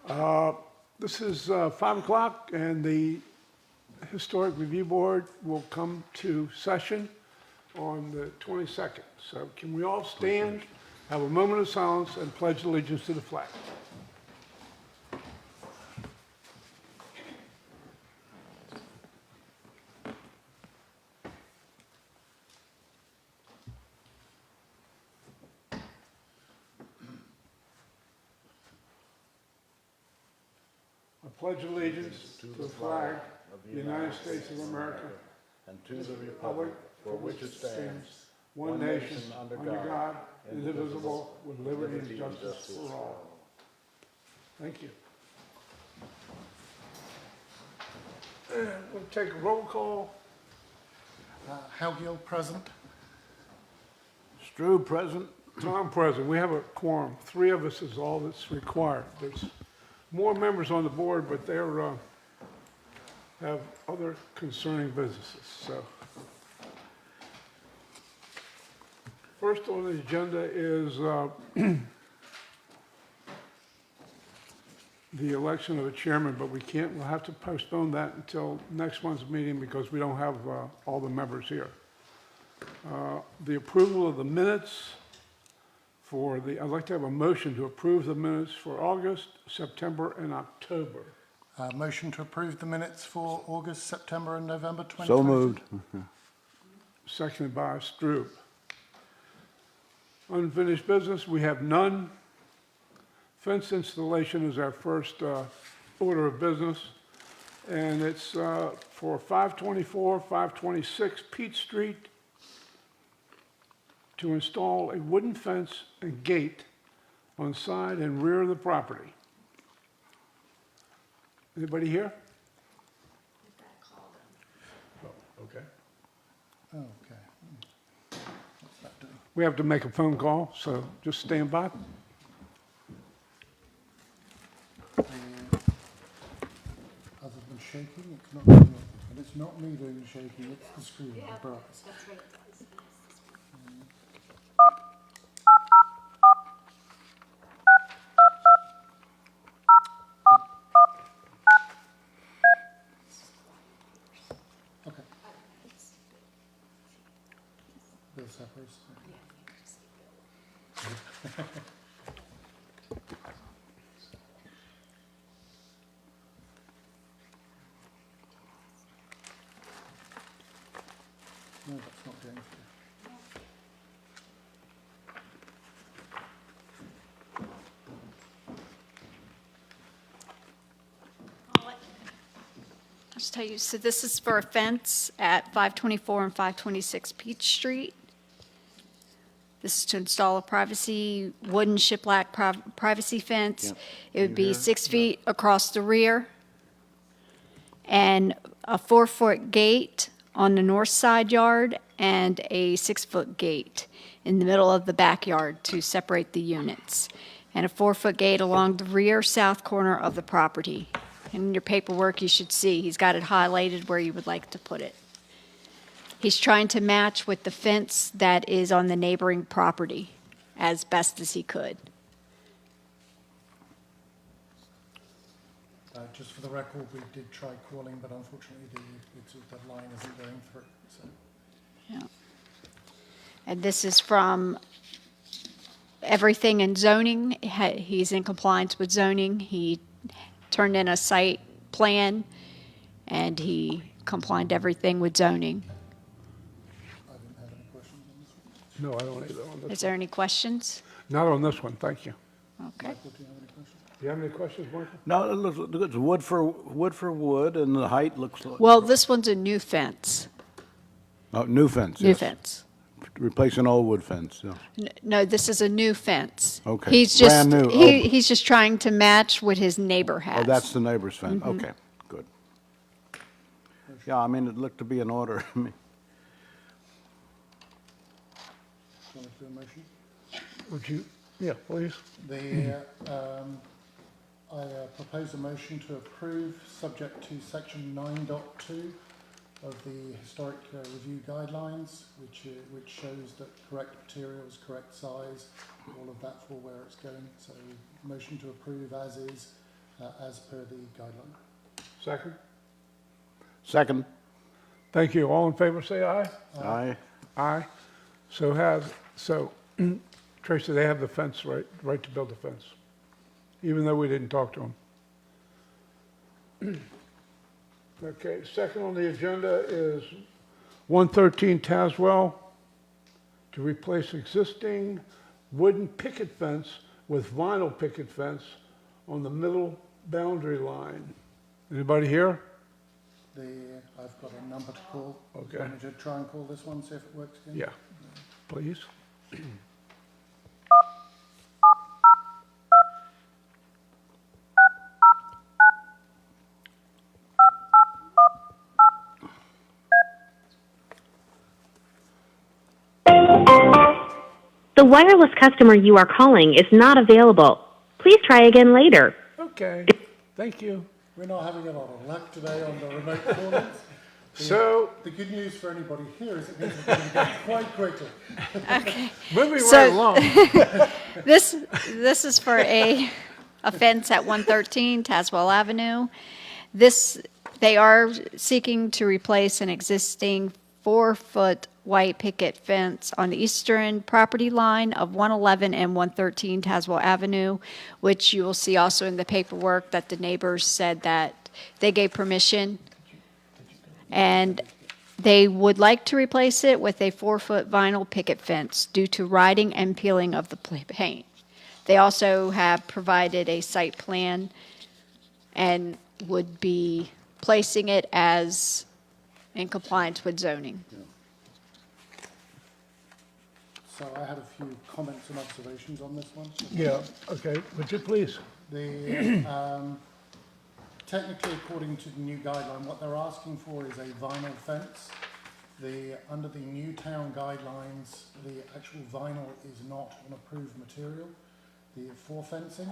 This is 5 o'clock, and the Historic Review Board will come to session on the 22nd. So can we all stand, have a moment of silence, and pledge allegiance to the flag? I pledge allegiance to the flag of the United States of America and to the republic for which it stands, one nation, under God, indivisible, with liberty and justice for all. Thank you. And we'll take a roll call. Howgill present. Strube present. Tom present. We have a quorum. 3 of us is all that's required. There's more members on the board, but they're have other concerning businesses. So first on the agenda is the election of a chairman, but we'll have to postpone that until next month's meeting because we don't have all the members here. The approval of the minutes I'd like to have a motion to approve the minutes for August, September, and October. Motion to approve the minutes for August, September, and November 2020. So moved. Seconded by Strube. Unfinished business, we have none. Fence installation is our first order of business, and it's for 524, 526 Peach Street to install a wooden fence and gate on side and rear of the property. Anybody here? Oh, okay. Okay. What's that doing? We have to make a phone call, so just stand by. Other than shaking, it's not doing anything. And it's not me doing the shaking, it's the screen, the brass. That's right. Okay. Bill Sappers. No, that's not going through. I'll just tell you, so this is for a fence at 524 and 526 Peach Street. This is to install a wooden shiplap privacy fence. Yep. It would be 6 feet across the rear and a 4-foot gate on the north side yard and a 6-foot gate in the middle of the backyard to separate the units, and a 4-foot gate along the rear south corner of the property. In your paperwork, you should see he's got it highlighted where you would like to put it. He's trying to match with the fence that is on the neighboring property as best as he could. Just for the record, we did try calling, but unfortunately the line isn't going through. So. Yeah. And this is from everything in zoning. He's in compliance with zoning. He turned in a site plan, and he complied to everything with zoning. I didn't have any questions on this one. No, I don't either on this Is there any questions? one. Not on this one, thank you. Okay. Michael, do you have any questions? Do you have any questions, Michael? No, it looks, it's wood for wood, and the height looks like... Well, this one's a new fence. Oh, new fence, New yes. fence. Replace an old wood fence, yeah. No, this is a new fence. Okay. He's just, Brand new. he's just trying to match what his neighbor has. Oh, that's the neighbor's fence, okay, good. Yeah, I mean, it looked to be in order. I mean, Do you want to do a motion? Would you? Yeah, please. I propose a motion to approve, subject to section 9.2 of the Historic Review Guidelines, which shows that correct materials, correct size, all of that for where it's going. So motion to approve as is, as per the guideline. Second? Second. Thank you. All in favor, say aye. Aye. Aye. So Tracy, they have the fence, right to build the fence, even though we didn't talk to them. Okay, second on the agenda is 113 Tazewell to replace existing wooden picket fence with vinyl picket fence on the middle boundary line. Anybody here? I've got a number to call. Okay. Do you want me to try and call this one, see if it works again? Yeah, please. The wireless customer you are calling is not available. Please try again later. Okay, thank you. We're not having a lot of luck today on the remote callings. So, The good news for anybody here is it means we're going to go quite quickly. moving So- right along. This is for a fence at 113 Tazewell Avenue. They are seeking to replace an existing 4-foot white picket fence on the eastern property line of 111 and 113 Tazewell Avenue, which you will see also in the paperwork that the neighbors said that they gave permission. And they would like to replace it with a 4-foot vinyl picket fence due to rotting and peeling of the paint. They also have provided a site plan and would be placing it as in compliance with zoning. So I had a few comments and observations on this one. Yeah, okay, would you please? Technically, according to the new guideline, what they're asking for is a vinyl fence. Under the new town guidelines, the actual vinyl is not an approved material for fencing.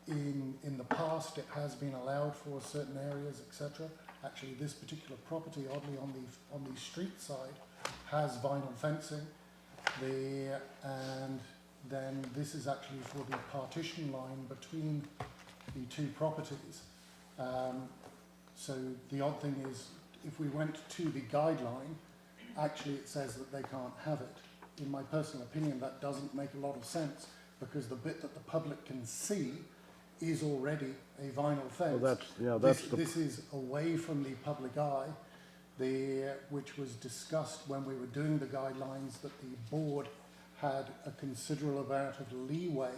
In the past, it has been allowed for certain areas, etc. Actually, this particular property, oddly on the street side, has vinyl fencing. And then this is actually for the partition line between the two properties. So the odd thing is, if we went to the guideline, actually it says that they can't have it. In my personal opinion, that doesn't make a lot of sense, because the bit that the public can see is already a vinyl fence. This is away from the public eye, which was discussed when we were doing the guidelines, that the board had a considerable amount of leeway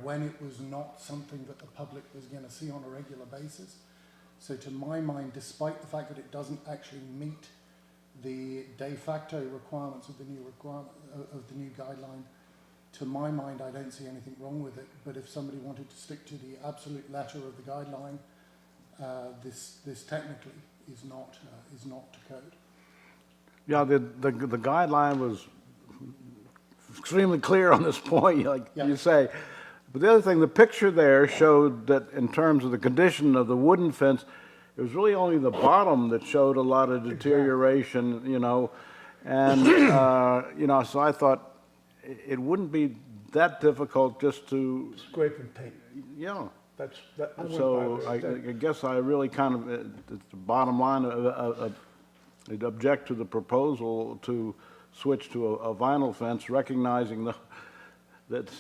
when it was not something that the public was going to see on a regular basis. So to my mind, despite the fact that it doesn't actually meet the de facto requirements of the new guideline, to my mind, I don't see anything wrong with it. But if somebody wanted to stick to the absolute letter of the guideline, this technically is not to code. Yeah, the guideline was extremely clear on this point, like you say. But the other thing, the picture there showed that in terms of the condition of the wooden fence, it was really only the bottom that showed a lot of deterioration, you know. And, you know, so I thought it wouldn't be that difficult just to, Scrape and paint. yeah. I went So by I there. guess I really kind of, the bottom line, I'd object to the proposal to switch to a vinyl fence, recognizing that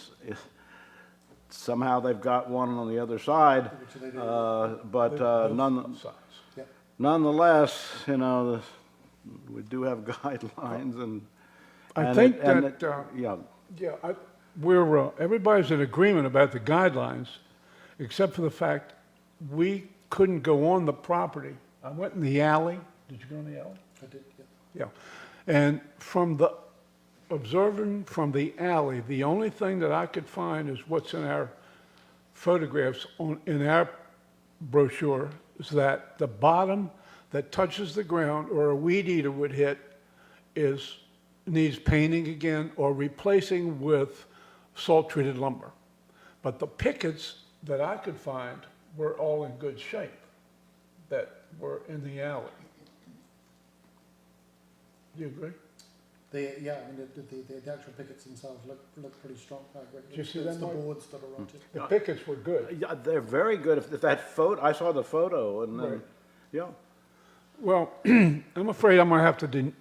somehow they've got one on the other side. Which they do. But Size. nonetheless, you know, we do have guidelines and. I think Yeah, everybody's in agreement about the guidelines, except for the fact we couldn't go on the property. I went in the alley. Did you go in the alley? I did, yeah. Yeah. And observing from the alley, the only thing that I could find is what's in our photographs in our brochure, is that the bottom that touches the ground or a weed eater would hit needs painting again or replacing with salt-treated lumber. But the pickets that I could find were all in good shape that were in the alley. Do you agree? Yeah, I mean, the actual pickets themselves look pretty strong. I agree. Did you see It's them, the Mike? boards that are on it. The pickets were good. Yeah, they're very good. If that photo, I saw the photo and then, Right. yeah. Well, I'm afraid I'm gonna have to,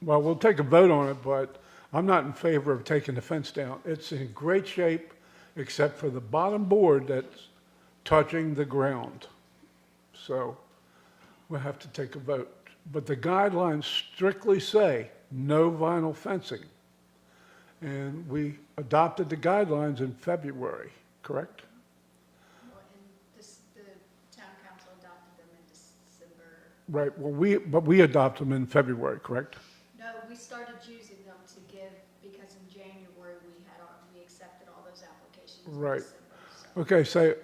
well, we'll take a vote on it, but I'm not in favor of taking the fence down. It's in great shape, except for the bottom board that's touching the ground. So we'll have to take a vote. But the guidelines strictly say no vinyl fencing. And we adopted the guidelines in February, correct? Well, and the town council adopted them in December. Right, well, but we adopted them in February, correct? No, we started using them to give, because in January, we accepted all those applications in Right. December, so. Okay, so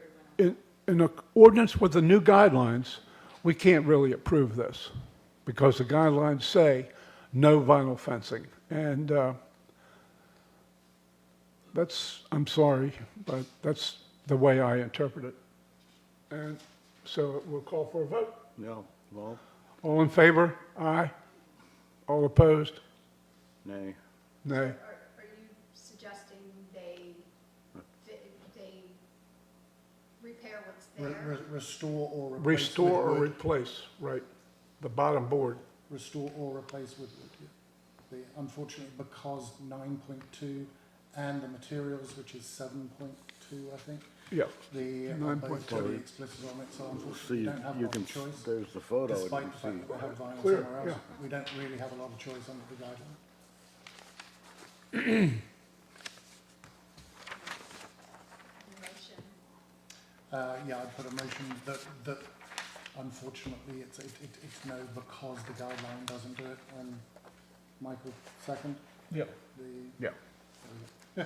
in accordance with the new guidelines, we can't really approve this because the guidelines say no vinyl fencing. And I'm sorry, but that's the way I interpret it. And so we'll call for a vote. Yeah, well, All in favor? Aye. All opposed? nay. Nay. Are you suggesting they repair what's there? Restore or replace Restore or with wood. replace, right, the bottom board. Restore or replace with wood. Yeah. Unfortunately, because 9.2 and the materials, which is 7.2, I think, Yeah, the 9.2. both pretty explicit on it, so unfortunately we See, don't have a you lot can, of choice. there's the photo. and you Despite can the fact see. that we have vinyl Clear, somewhere else, yeah. we don't really have a lot of choice under the guideline. Motion. Yeah, I'd put a motion that unfortunately it's no because the guideline doesn't do it. And Michael, second. Yeah, The, yeah.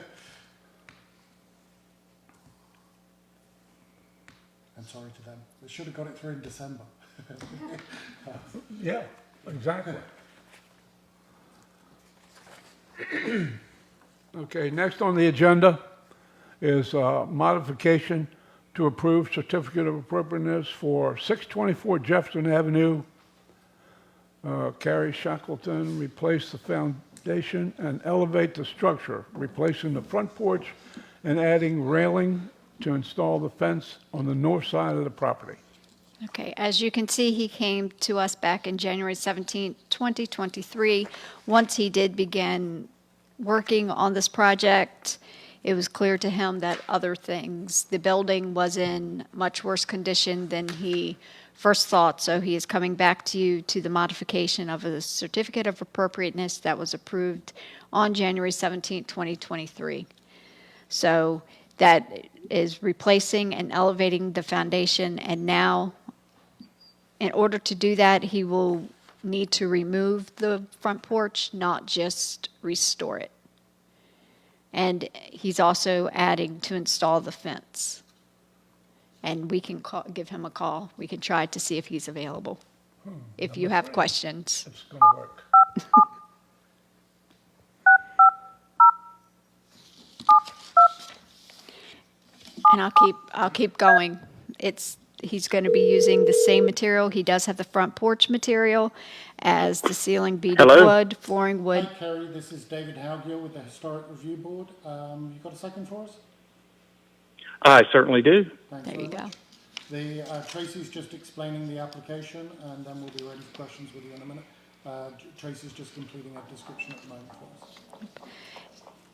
I'm sorry to them. They should have got it through in December. Yeah, exactly. Okay, next on the agenda is modification to approve certificate of appropriateness for 624 Jefferson Avenue. Carrie Shackleton, replace the foundation and elevate the structure, replacing the front porch and adding railing to install the fence on the north side of the property. Okay, as you can see, he came to us back in January 17, 2023. Once he did begin working on this project, it was clear to him that other things, the building was in much worse condition than he first thought. So he is coming back to you to the modification of a certificate of appropriateness that was approved on January 17, 2023. So that is replacing and elevating the foundation, and now in order to do that, he will need to remove the front porch, not just restore it. And he's also adding to install the fence. And we can give him a call. We can try to see if he's available, if you have questions. It's going to work. And I'll keep going. He's going to be using the same material. He does have the front porch material as the ceiling beaded Hello? wood, flooring wood. Hi Kerry, this is David Howgill with the Historic Review Board. You got a second for us? I certainly do. Thanks There very you go. much. Tracy's just explaining the application, and then we'll be ready for questions with you in a minute. Tracy's just completing a description at the moment for us.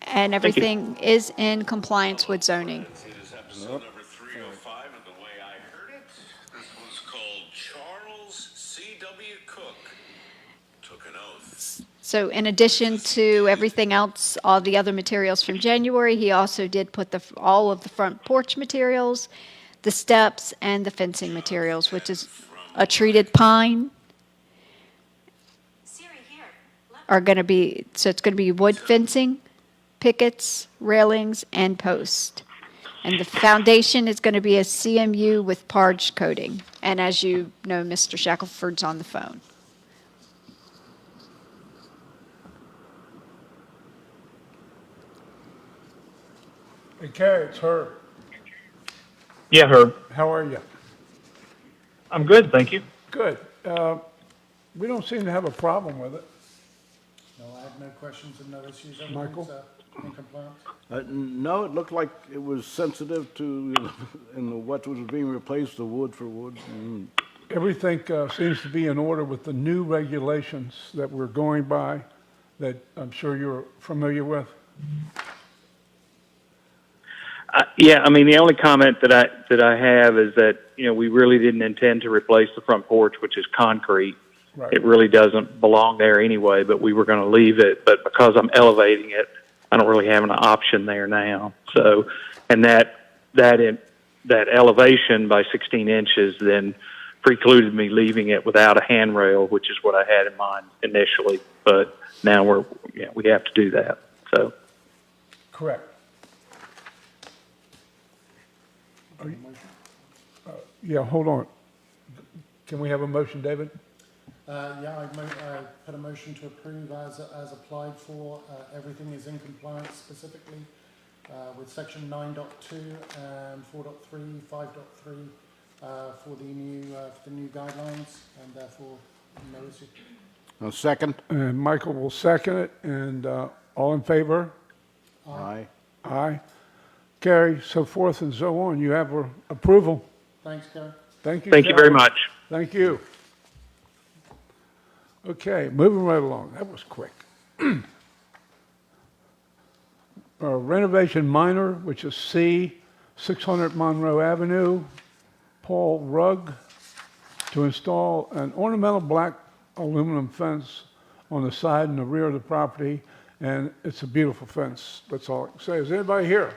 And everything is in compliance with zoning. It is episode number 305, and the way I heard it, this was called Charles C.W. Cook Took an Oath. So in addition to everything else, all the other materials from January, he also did put all of the front porch materials, the steps, and the fencing materials, which is a treated pine, are going to be, so it's going to be wood fencing, pickets, railings, and posts. And the foundation is going to be a CMU with parged coating. And as you know, Mr. Shackelford's on the phone. Hey, Carrie, it's Herb. Yeah, Herb. How are you? I'm good, thank you. Good. We don't seem to have a problem with it. No, I have no questions and no issues. Michael? Everything's in compliance. No, it looked like it was sensitive to, what was being replaced, the wood for wood. Everything seems to be in order with the new regulations that we're going by, that I'm sure you're familiar with. Yeah, I mean, the only comment that I have is that, you know, we really didn't intend to replace the front porch, which is concrete. Right. It really doesn't belong there anyway, but we were going to leave it. But because I'm elevating it, I don't really have an option there now. So, and that elevation by 16 inches then precluded me leaving it without a handrail, which is what I had in mind initially. But now we have to do that. So. Correct. Yeah, hold on. Can we have a motion, David? Yeah, I put a motion to approve as applied for. Everything is in compliance specifically with section 9.2 and 4.3, 5.3 for the new guidelines, and therefore no issue. A second? And Michael will second it, and all in favor? Aye. Aye. Carrie, so forth and so on. You have approval. Thanks, Gary. Thank you. Thank you Carrie. very much. Thank you. Okay, moving right along. That was quick. Renovation minor, which is C, 600 Monroe Avenue, Paul Rugg, to install an ornamental black aluminum fence on the side and the rear of the property, and it's a beautiful fence. That's all I can say. Is anybody here?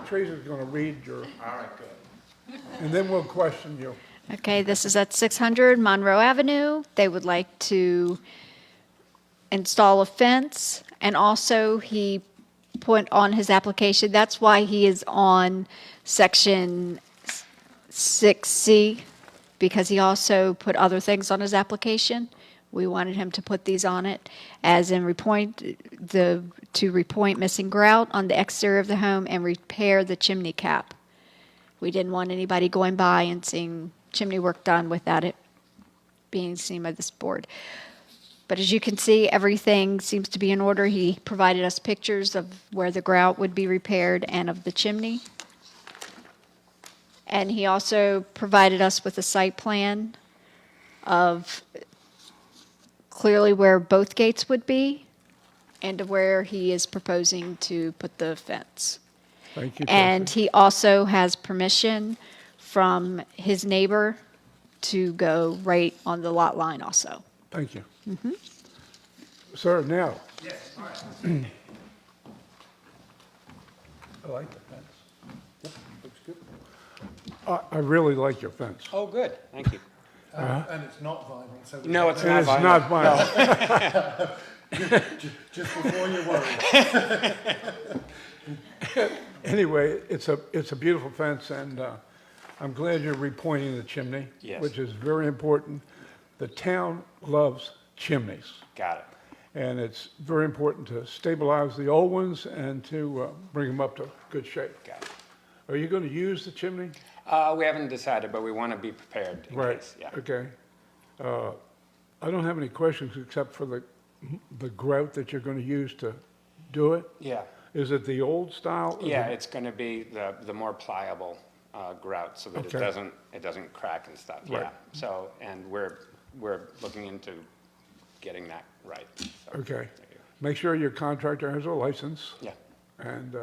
Teresa's going to read your... All right, good. And then we'll question you. Okay, this is at 600 Monroe Avenue. They would like to install a fence, and also he put on his application, that's why he is on section 6C, because he also put other things on his application. We wanted him to put these on it, as in to repoint missing grout on the exterior of the home and repair the chimney cap. We didn't want anybody going by and seeing chimney work done without it being seen by this board. But as you can see, everything seems to be in order. He provided us pictures of where the grout would be repaired and of the chimney. And he also provided us with a site plan of clearly where both gates would be and of where he is proposing to put the fence. Thank you, And Tracy. he also has permission from his neighbor to go right on the lot line also. Thank you. Sir, now. Yes, all right. I like the fence. Yep, looks good. I really like your fence. Oh, good, thank you. And it's not vinyl, so... No, it's It not is vinyl. not vinyl. Just before you worry. Anyway, it's a beautiful fence, and I'm glad you're repointing the chimney, Yes. which is very important. The town loves chimneys, Got it. and it's very important to stabilize the old ones and to bring them up to good shape. Got it. Are you going to use the chimney? We haven't decided, but we want to be prepared in Right, case, yeah. okay. I don't have any questions except for the grout that you're going to use to do it. Yeah, Is it the old style? Is yeah, it- it's going to be the more pliable grout so that Okay. it doesn't crack and stuff, Right. yeah. So, and we're looking into getting that right. So, Okay. Make sure your contractor has a license. Yeah, And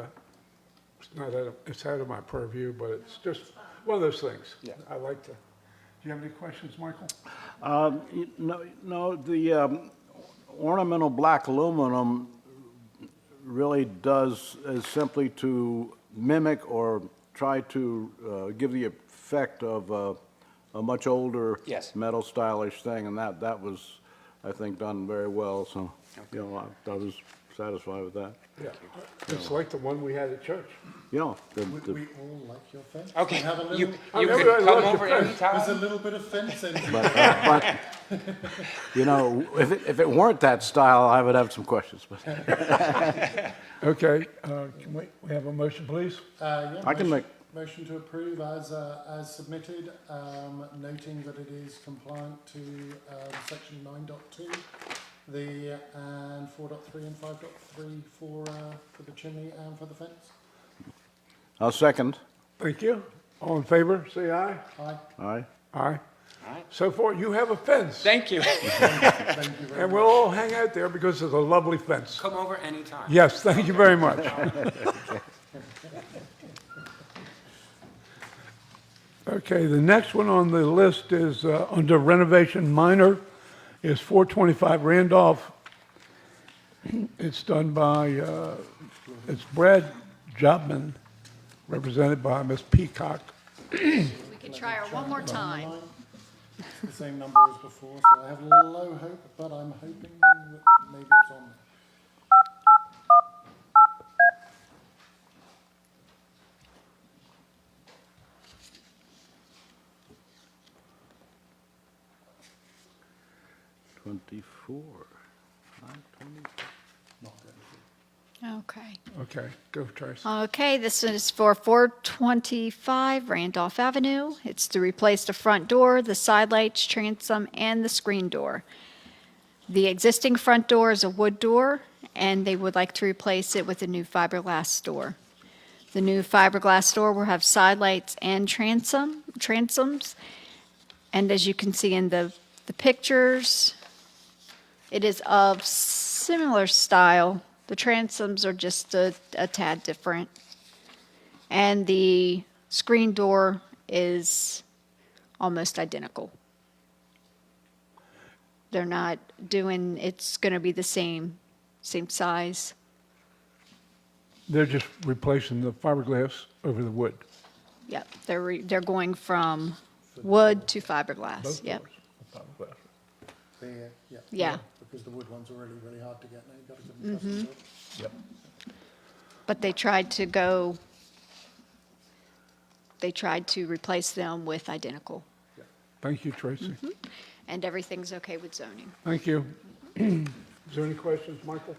it's out of my purview, but it's just one of those things. Yeah. I like to. Do you have any questions, Michael? No, the ornamental black aluminum really is simply to mimic or try to give the effect of a much older Yes. metal stylish thing, and that was, I think, done very well, so, you know, I was satisfied with that. Yeah. It's like the one we had at church. You know, We all like your fence. okay, We have a little, you Everybody can come loves over your there's a anytime. little bit of fence in here. but, you know, if it weren't that style, I would have some questions, but Okay. Can we have a motion, please? Yeah, I can motion to approve as submitted, noting that it is compliant to section 9.2 And 4.3 and 5.3 for the chimney and for the fence. I'll second. Thank you. All in favor, say aye. Aye. Aye. Aye. Aye. So far, you have a fence. Thank you. Thank you very And much. we'll all hang out there because it's a lovely fence. Come over anytime. Yes, thank you very much. Okay, the next one on the list is under renovation minor, is 425 Randolph. It's done by, it's Brad Jobman, represented by Ms. Peacock. We can try her one more time. It's the same number as before, so I have low hope, but I'm hoping that maybe it's on there. Twenty-four. Not going to. Okay. Okay, go Tracy. Okay, this is for 425 Randolph Avenue. It's to replace the front door, the side lights, transom, and the screen door. The existing front door is a wood door, and they would like to replace it with a new fiberglass door. The new fiberglass door will have side lights and transoms. And as you can see in the pictures, it is of similar style. The transoms are just a tad different. And the screen door is almost identical. They're not doing, it's going to be the same size. They're just replacing the fiberglass over the wood. Yep, they're going from wood to fiberglass, Both yep. doors are fiberglass. There, yeah. Yeah. Because the wood ones are really, really hard to get now. You've got to give them custom built. Yep. But they tried to replace them with identical. Thank you, Tracy. And everything's okay with zoning. Thank you. Is there any questions, Michael?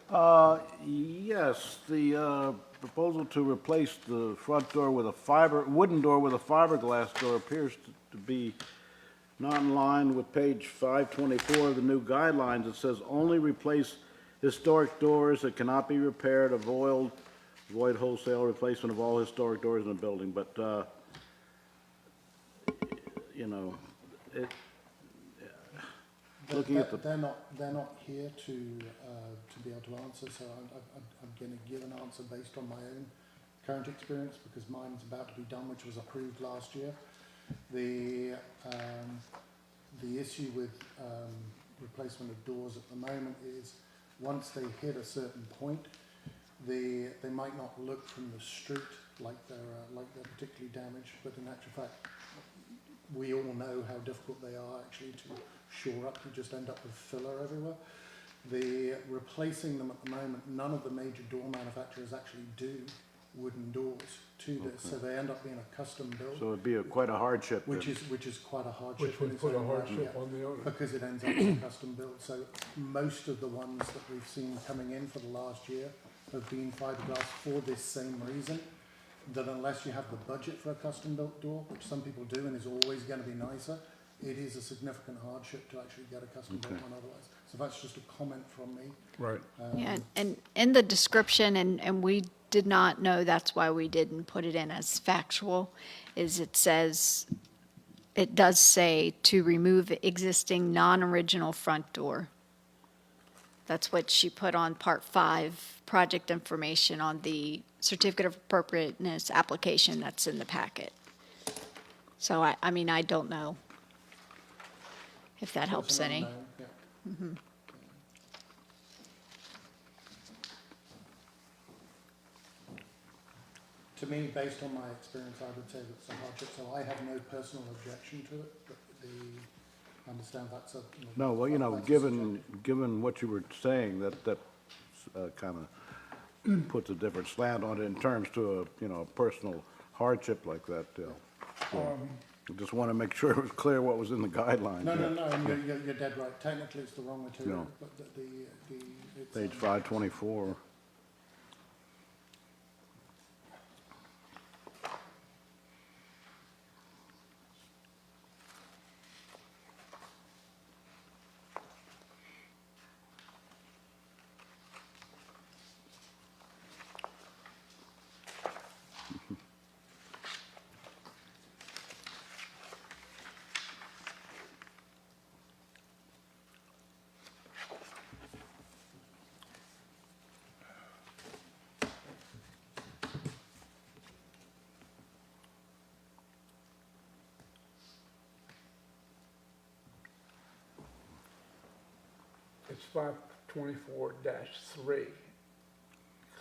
Yes, the proposal to replace the front door with a wooden door with a fiberglass door appears to be not in line with page 524 of the new guidelines. It says only replace historic doors that cannot be repaired, avoid wholesale replacement of all historic doors in a building. But, you know, looking at the They're not here to be able to answer, so I'm going to give an answer based on my own current experience, because mine's about to be done, which was approved last year. The issue with replacement of doors at the moment is once they hit a certain point, they might not look from the street like they're particularly damaged, but in actual fact, we all know how difficult they are actually to shore up. You just end up with filler everywhere. Replacing them at the moment, none of the major door manufacturers actually do wooden doors to this, so they end up being a custom build. So it'd be quite a hardship. Which then. is quite a hardship. Which would in its put a own right, hardship yeah, on the owner. because it ends up being a custom build. So most of the ones that we've seen coming in for the last year have been fiberglass for this same reason, that unless you have the budget for a custom built door, which some people do and is always going to be nicer, it is a significant hardship to actually get a custom built one otherwise. So that's just a comment from me. Right. Yeah, and in the description, and we did not know, that's why we didn't put it in as factual, is it does say to remove existing non-original front door. That's what she put on part 5, project information on the certificate of appropriateness application that's in the packet. So I mean, I don't know if that helps That's an any. unknown, yeah. To me, based on my experience, I would say that's a hardship, so I have no personal objection to it, but I understand that's a... No, well, you know, that's a given what you were saying, that kind of puts a different slant on it in terms to a personal hardship like that. I just want to make sure it was clear what was in the guidelines. No, and you're dead right. Technically, it's the wrong material, No. but it's, Page 524. 524-3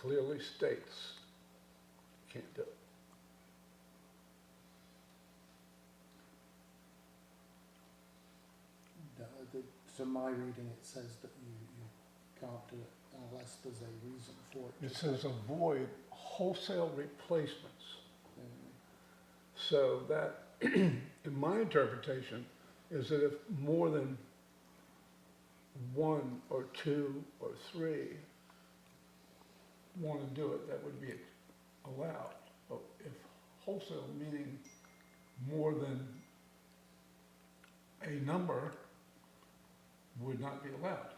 clearly states you can't do it. So my reading, it says that you can't do it unless there's a reason for it. It says avoid wholesale replacements. So that, in my interpretation, is that if more than one or two or three want to do it, that would be allowed. But if wholesale meaning more than a number would not be allowed.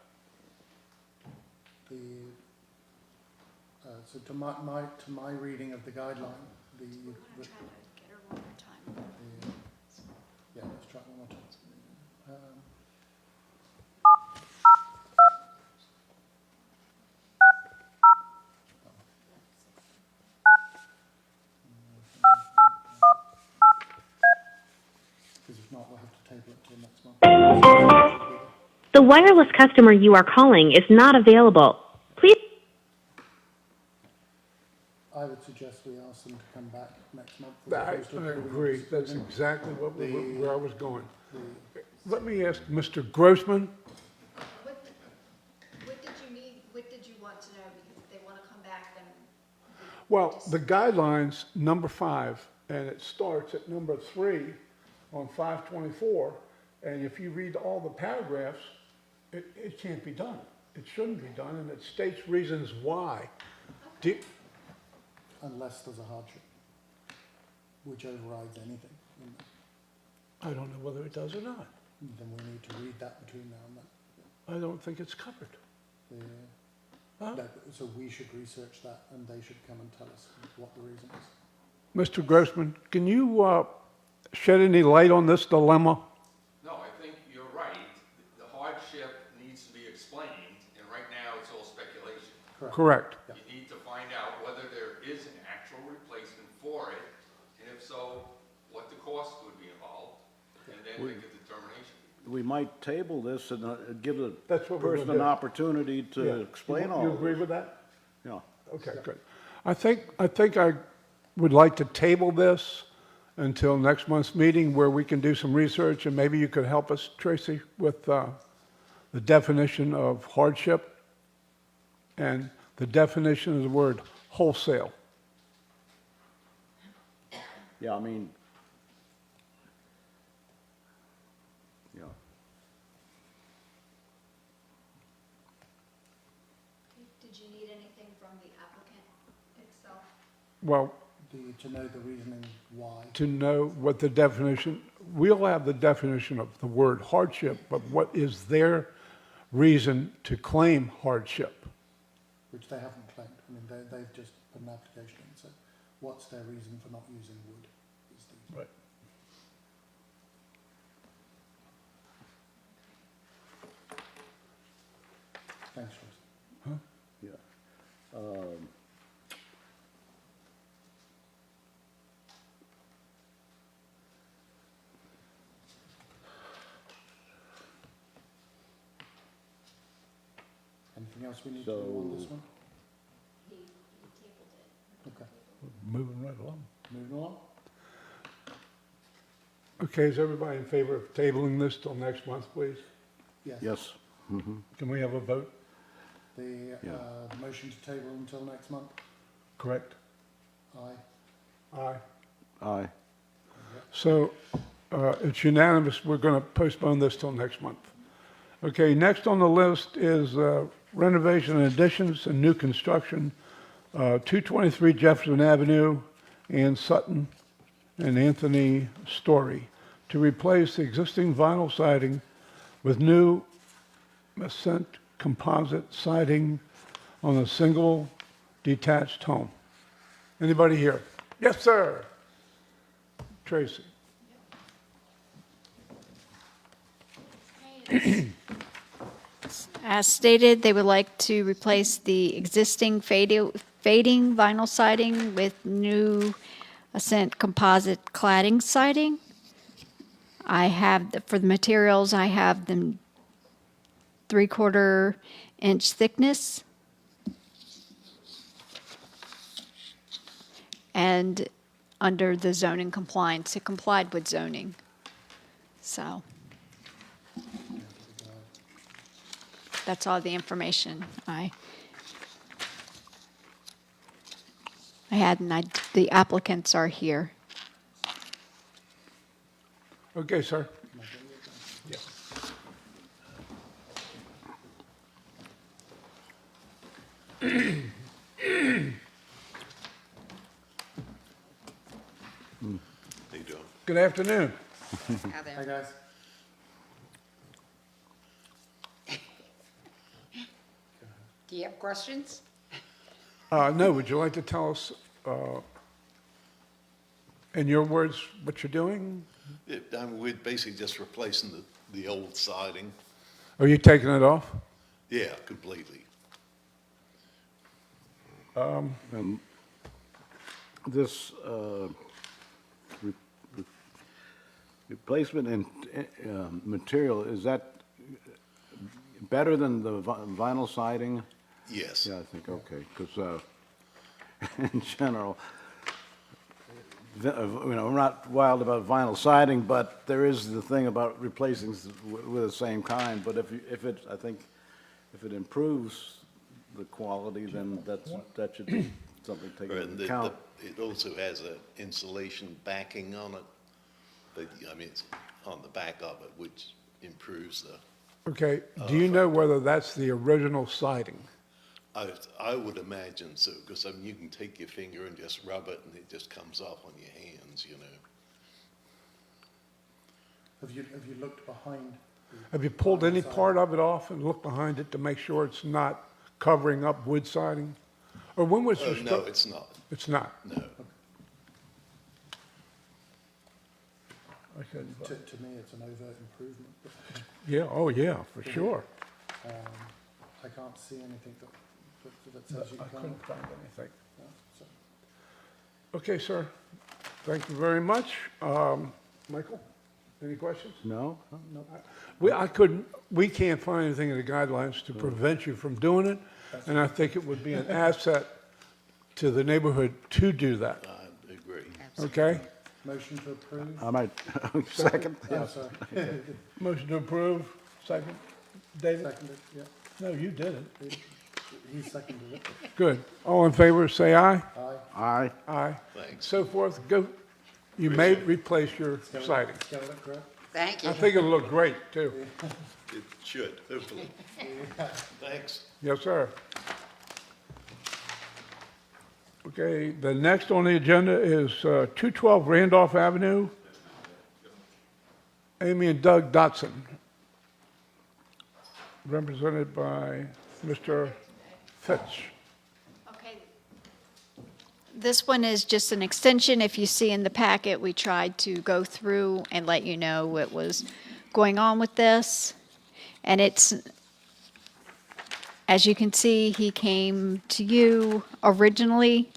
So to my reading of the guideline, We're going to try to get her one more time. yeah, let's try it one more time. Because if not, we'll have to table it till next month. The wireless customer you are calling is not available. Please. I would suggest we ask them to come back next month. as I opposed to approving agree, this that's evening. exactly where I was going. Let me ask Mr. Grossman, What did you need, what did you want to know? Because if they want to come back, then. well, the guidelines, number 5, and it starts at number 3 on 524, and if you read all the paragraphs, it can't be done. It shouldn't be done, and it states reasons why. Do you- Unless there's a hardship, which overrides anything. I don't know whether it does or not. Then we need to read that between now and then. I don't think it's covered. Yeah. Huh? No, so we should research that and they should come and tell us what the reason is. Mr. Grossman, can you shed any light on this dilemma? No, I think you're right. The hardship needs to be explained, and right now it's all speculation. Correct. You need to find out whether there is an actual replacement for it, and if so, what the cost would be involved, and then make a determination. We might table this and give the That's what we're person gonna an do. opportunity to Yeah. explain all You of agree this. with that? Yeah. Okay, good. I think I would like to table this until next month's meeting where we can do some research, and maybe you could help us, Tracy, with the definition of hardship and the definition of the word wholesale. Yeah, I mean, yeah. Did you need anything from the applicant itself? Well, To know the reasoning why. to know what the definition, we'll have the definition of the word hardship, but what is their reason to claim hardship? Which they haven't claimed. I mean, they've just put an application in. So what's their reason for not using wood? Is the, Right. thanks, Tracy. Yeah. Anything else we need to do on this So- one? He tabled it. Okay, Moving right along. moving along. Okay, is everybody in favor of tabling this till next month, please? Yes. Yes. Can we have a vote? The Yeah. motion to table until next month? Correct? Aye. Aye. Aye. So it's unanimous, we're going to postpone this till next month. Okay, next on the list is renovation and additions and new construction, 223 Jefferson Avenue, Ann Sutton and Anthony Story, to replace the existing vinyl siding with new Ascent composite siding on a single detached home. Anybody here? Yes, sir. Tracy. As stated, they would like to replace the existing fading vinyl siding with new Ascent composite cladding siding. I have, for the materials, I have them 3/4 inch thickness. And under the zoning compliance, it complied with zoning. So that's all the information I had, and the applicants are here. Okay, sir. How you doing? Good afternoon. Hi, guys. Do you have questions? No, would you like to tell us, in your words, what you're doing? We're basically just replacing the old siding. Are you taking it off? Yeah, completely. And this replacement in material, is that better than the vinyl siding? Yes. Yeah, I think, okay, because in general, we're not wild about vinyl siding, but there is the thing about replacing with the same kind. But if it, I think, if it improves the quality, then that should be something taken Right, into account. it also has an insulation backing on it. But, I mean, it's on the back of it, which improves the, Okay, do you know whether that's the original siding? I would imagine so, because I mean, you can take your finger and just rub it and it just comes off on your hands, you know. Have you looked behind? Have you pulled any part of it off and looked behind it to make sure it's not covering up wood siding? Or when was Oh, this? no, it's not, It's not? no. I couldn't- To me, it's an overt improvement. Yeah, oh, yeah, for sure. I can't see anything that says you I can't. couldn't find anything. Yeah, so- Okay, sir. Thank you very much. Michael, any questions? No? We can't find anything in the guidelines to prevent you from doing it, and I think it would be an asset to the neighborhood to do that, I agree. okay? Motion to approve? I might, second? Oh, sorry. Motion to approve, second. David? Seconded, yeah. No, you did it. He seconded it. Good. All in favor, say aye. Aye. Aye. Aye. Thanks. So forth, go. You may replace your siding. It's gonna look great. Thank you. I think it'll look great, too. It should, hopefully. Thanks. Yes, sir. Okay, the next on the agenda is 212 Randolph Avenue. Amy and Doug Dotson, represented by Mr. Fitch. Okay. This one is just an extension. If you see in the packet, we tried to go through and let you know what was going on with this. And it's, as you can see, he came to you originally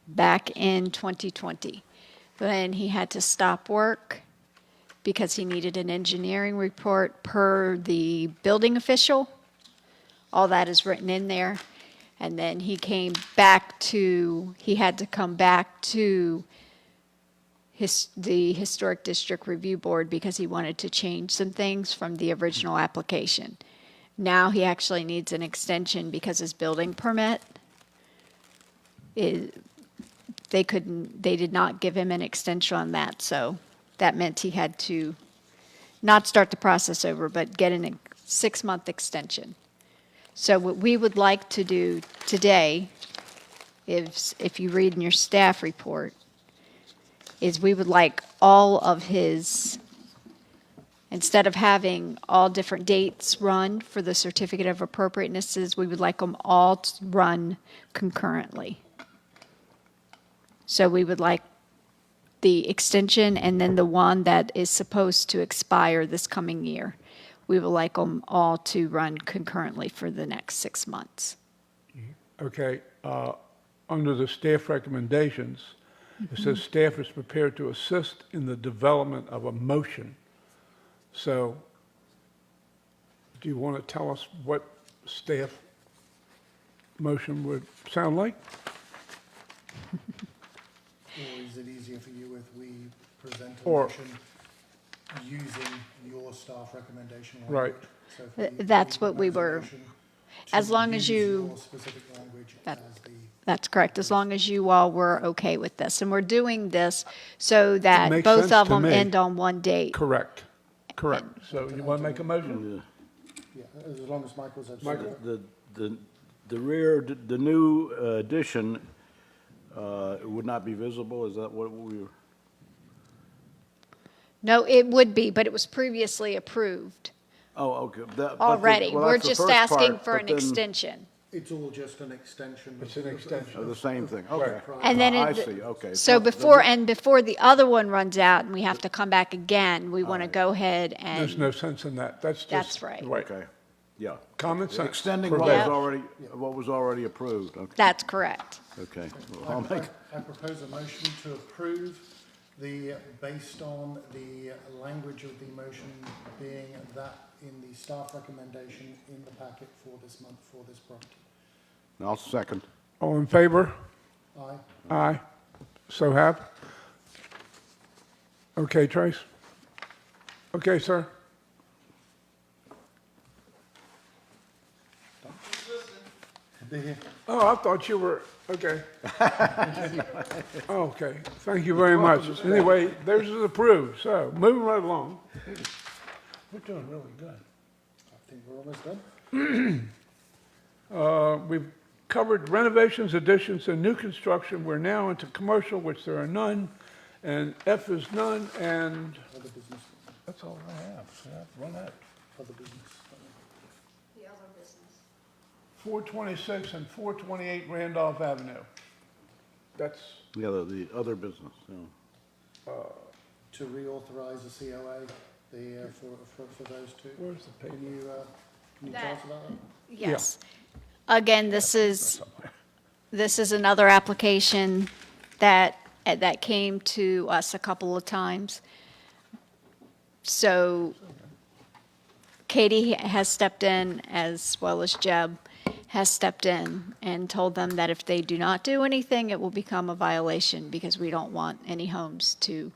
back in 2020. Then he had to stop work because he needed an engineering report per the building official. All that is written in there. And then he came back to, he had to come back to the Historic District Review Board because he wanted to change some things from the original application. Now he actually needs an extension because his building permit is, they did not give him an extension on that, so that meant he had to not start the process over, but get a 6-month extension. So what we would like to do today, if you read in your staff report, is we would like all of his, instead of having all different dates run for the certificate of appropriatenesses, we would like them all to run concurrently. So we would like the extension and then the one that is supposed to expire this coming year. We would like them all to run concurrently for the next 6 months. Okay, under the staff recommendations, it says staff is prepared to assist in the development of a motion. So Do you want to tell us what staff motion would sound like? Or is it easier for you if we present a Or- motion using your staff recommendation Right. language? So if we- That's we what we propose a were- motion as to long as use you- your specific language That- as the, That's correct, as long as you all were okay with this. And we're doing this so that makes both sense of to them me. end on one date. Correct. So you want to make a motion? yeah, as long as Michael's Michael? absolutely. The new addition would not be visible, is that what we were? No, it would be, but it was previously approved Oh, okay. already. Well, We're that's the just first asking part, for but an then- extension. It's all just an extension. It's an extension. Oh, the same thing, okay. And then I it- see, okay. It's So not- before the other one runs out and we have to come back again, we want to go ahead There's and, no sense in that. That's just. That's right. Okay, yeah. Common sense. Extending what prevails. was already approved, okay. that's correct. Okay. Well, I'll make, I propose a motion to approve based on the language of the motion being that in the staff recommendation in the packet for this month for this property. I'll second. All in favor? Aye. Aye. So have. Okay, Trace? Okay, sir? Oh, I thought you were, okay. Okay, thank you very much. Anyway, theirs is approved, so moving right along. We're doing really good. I think we're almost done. We've covered renovations, additions, and new construction. We're now into commercial, which there are none, and F is none, and Other business, that's all I have. So I've run out. other business. 426 and 428 Randolph Avenue. That's, Yeah, the other business, yeah. To reauthorize the COA, for those two. where's the paper? Can you tell us about that? Yes. Again, this is another application that came to us a couple of times. So Katie has stepped in, as well as Jeb has stepped in and told them that if they do not do anything, it will become a violation because we don't want any homes to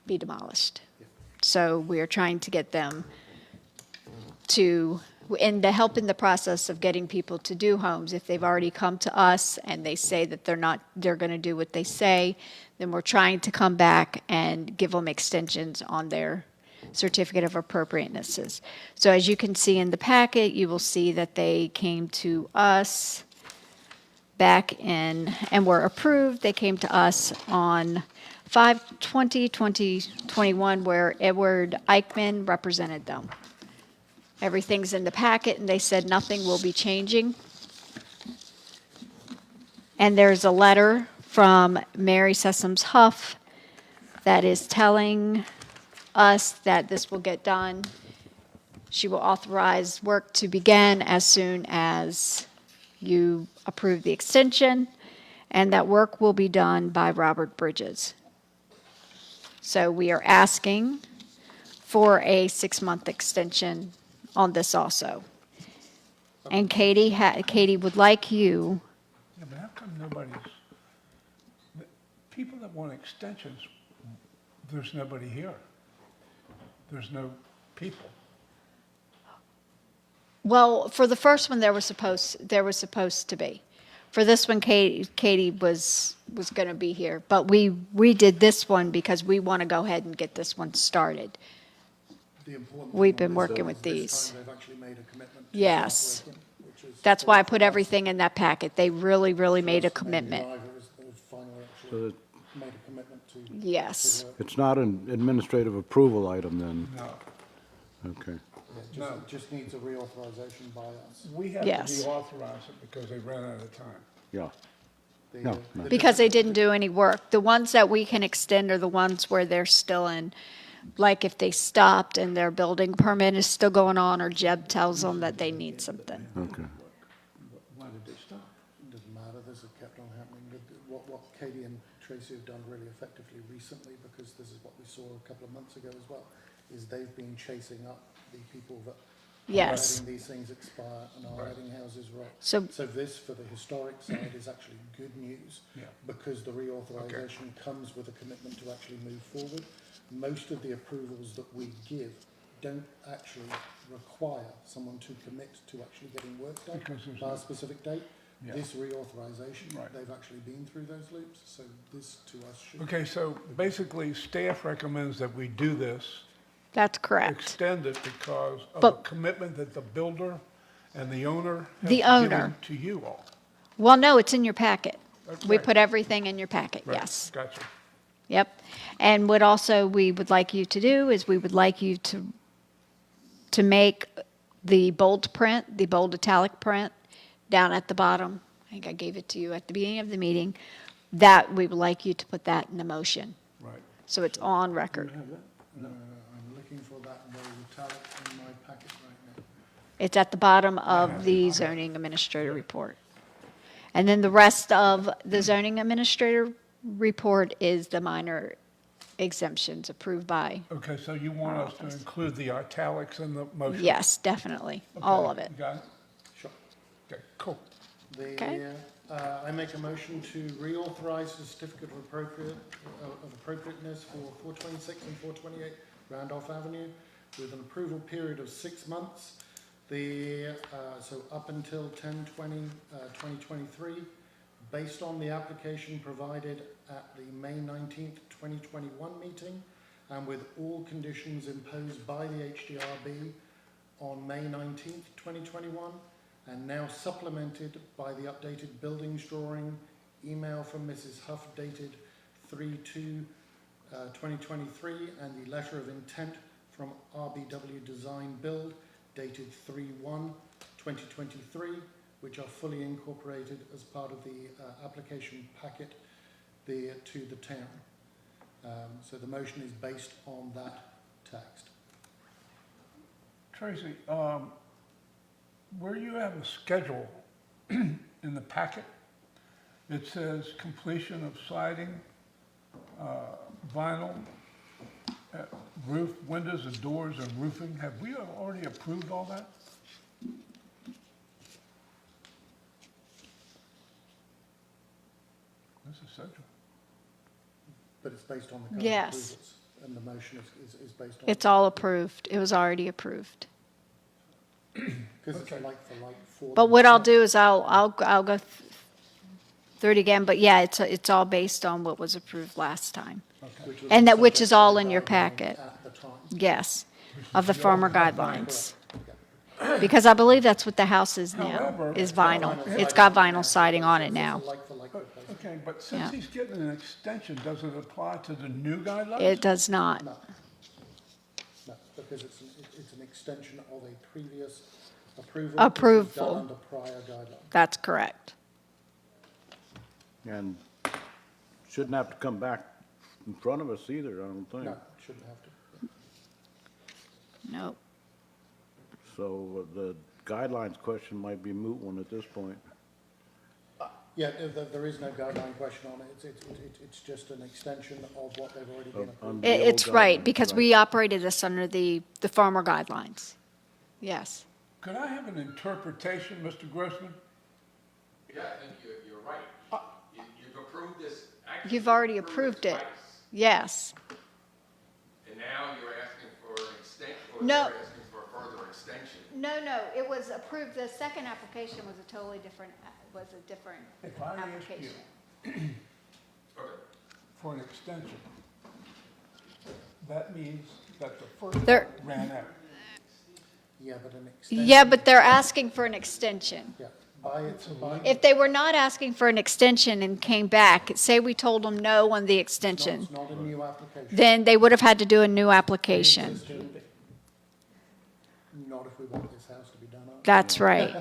be demolished. So we are trying to get them to, and to help in the process of getting people to do homes. If they've already come to us and they say that they're going to do what they say, then we're trying to come back and give them extensions on their certificate of appropriatenesses. So as you can see in the packet, you will see that they came to us back in, and were approved. They came to us on 5/20/2021, where Edward Eichmann represented them. Everything's in the packet, and they said nothing will be changing. And there's a letter from Mary Sessoms Huff that is telling us that this will get done. She will authorize work to begin as soon as you approve the extension, and that work will be done by Robert Bridges. So we are asking for a 6-month extension on this also. And Katie would like you, Yeah, but how come people that want extensions, there's nobody here. There's no people. well, for the first one, there was supposed to be. For this one, Katie was going to be here, but we did this one because we want to go ahead and get this one started. The important We've thing been on this working is with this these. time They've actually made a commitment. to Yes. start working, which is That's why I great put for us. everything in that packet. They really made a And the commitment. driver has finally So actually that- made a commitment to. Yes. to work. It's not an administrative approval item then? No. Okay. Yeah, it just needs a reauthorization by us. We have Yes. to reauthorize it because they ran out of time. Yeah. The, No, no. the Because they didn't do any work. The ones that we can extend are the ones where they're still in, like if they stopped and their building permit is still going on, or Jeb tells them that they need something. Okay. Why did they stop? Doesn't matter, this has kept on happening. What Katie and Tracy have done really effectively recently, because this is what we saw a couple of months ago as well, is they've been chasing up the people that are Yes. letting these things expire and are letting houses rot. So- this, for the historic side, is actually good news, Yeah. because the reauthorization comes with a commitment to actually move forward. Most of the approvals that we give don't actually require someone to commit to actually getting work done Because there's by no- a specific date. Yeah. This reauthorization, Right. they've actually been through those loops, so this to us should. Okay, so basically, staff recommends that we do this, That's correct. extend it because of a But- commitment that the builder and the owner have The given owner. to you all. Well, no, it's in your packet. We Right. put everything in your packet, Right, yes. Gotcha. Yep. And what also we would like you to do is we would like you to make the bold print, the bold italic print down at the bottom. I think I gave it to you at the beginning of the meeting. That we would like you to put that in the motion, Right. so it's on record. I'm looking for that bold italic in my packet right now. It's at the bottom of the zoning administrator report. And then the rest of the zoning administrator report is the minor exemptions approved by, Okay, so you want us to include the italics in the motion? yes, definitely, all Okay, of it. You got it? Sure. Okay, cool. Okay. I make a motion to reauthorize the certificate of appropriateness for 426 and 428 Randolph Avenue with an approval period of 6 months. So up until 10/20/2023, based on the application provided at the May 19th, 2021 meeting, and with all conditions imposed by the HDRB on May 19th, 2021, and now supplemented by the updated buildings drawing, email from Mrs. Huff dated 3/2/2023, and the letter of intent from RBW Design Build dated 3/1/2023, which are fully incorporated as part of the application packet to the town. So the motion is based on that text. Tracy, where you have a schedule in the packet, it says completion of siding, vinyl, roof, windows and doors and roofing. Have we already approved all that? This is central. But it's based on the current Yes. approvals, and the motion is based on. It's all approved. It was already approved. Because it's Okay. like for like for. But what I'll do is I'll go through it again, but yeah, it's all based on what was approved last time. And that, which is all in your packet. At the time. Yes, of the farmer guidelines. Because I believe that's what the house is now, However- is vinyl. It's got vinyl siding on it now. Like for like replacement. Okay, but Yeah. since he's getting an extension, does it apply to the new guidelines? It does not. No, because it's an extension of a previous approval. which was done Approval. under prior guidelines. That's correct. And shouldn't have to come back in front of us either, I don't think. No, shouldn't have to. Nope. So the guidelines question might be moot one at this point. Yeah, there is no guideline question on it. It's just an extension of what they've already been approved. Under the old It's right, guidelines, because right. we operated this under the farmer guidelines. Yes. Could I have an interpretation, Mr. Grossman? Yeah, I think you're right. You've approved this. Actually, You've already approved approved it. twice, Yes. And now you're asking for an extension, or No. they're asking for a further extension. No, it was approved, the second application was a totally different, If I ask you Okay. for an extension, that means that the first There- one ran out. Yeah, but an extension. Yeah, but they're asking for an extension. Yeah, by If they were not asking for an extension and came back, say we told them no on the extension, it's not a new application. then they would have had to do a new application. Not if we want this house to be done up. That's right.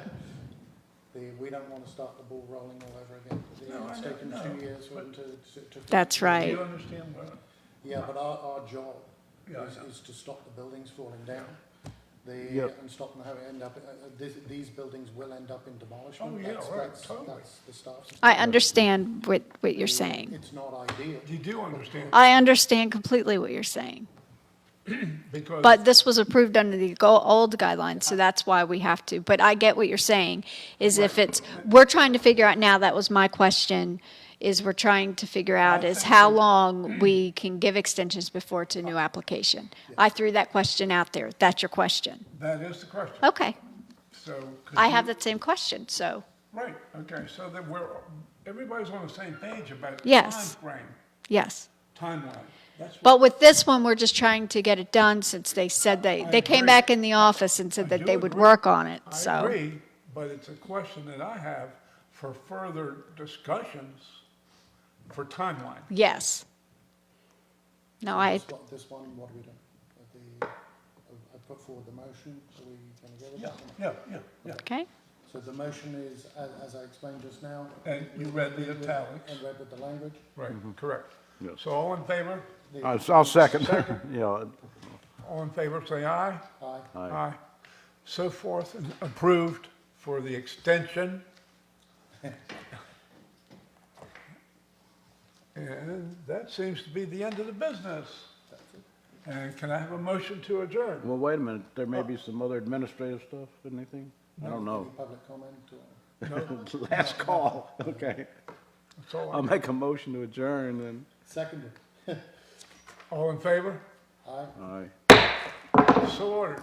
We don't want to start the ball rolling all over again. It's taken 2 years for them to. That's Do right. you understand what? Yeah, but our job Yeah, I know. is to stop the buildings falling down. Yep. and stop them having end up, these buildings will end up in demolishment. Oh, yeah, right, totally. That's the staff's. I understand what you're saying. It's not ideal. You do understand, I understand completely what you're saying. because. But this was approved under the old guidelines, so that's why we have to. But I get what you're saying, is if it's, we're trying to figure out now, that was my question, is we're trying to figure out is how long we can give extensions before it's a new application. I threw that question out there. That's your question. That is the question. Okay. So. could I you- have that same question, so, Right, okay, so that everybody's on the same page about the Yes. time frame, yes. timeline. That's what But with this one, we're just trying to get it done since they said they came agree. back in the office and said I that do they would agree. work on it, I so. agree, but it's a question that I have for further discussions for timeline. Yes. No, This one, what are we doing? I put forward the motion, are we going to go with that one? Yeah. okay. So the motion is, as I explained just now. And you read the italics. And read with the language. Right, correct. Yes. So all in favor? I'll second. Second. Yeah, All in favor, say aye. Aye. Aye. So forth, and approved for the extension. And that seems to be the end of the business. And can I have a motion to adjourn? well, wait a minute, there may be some other administrative stuff, anything? I don't know. Any public comment or? Last call, okay. That's all I'll I make a motion to adjourn then. Seconded. All in favor? Aye. All right. So ordered.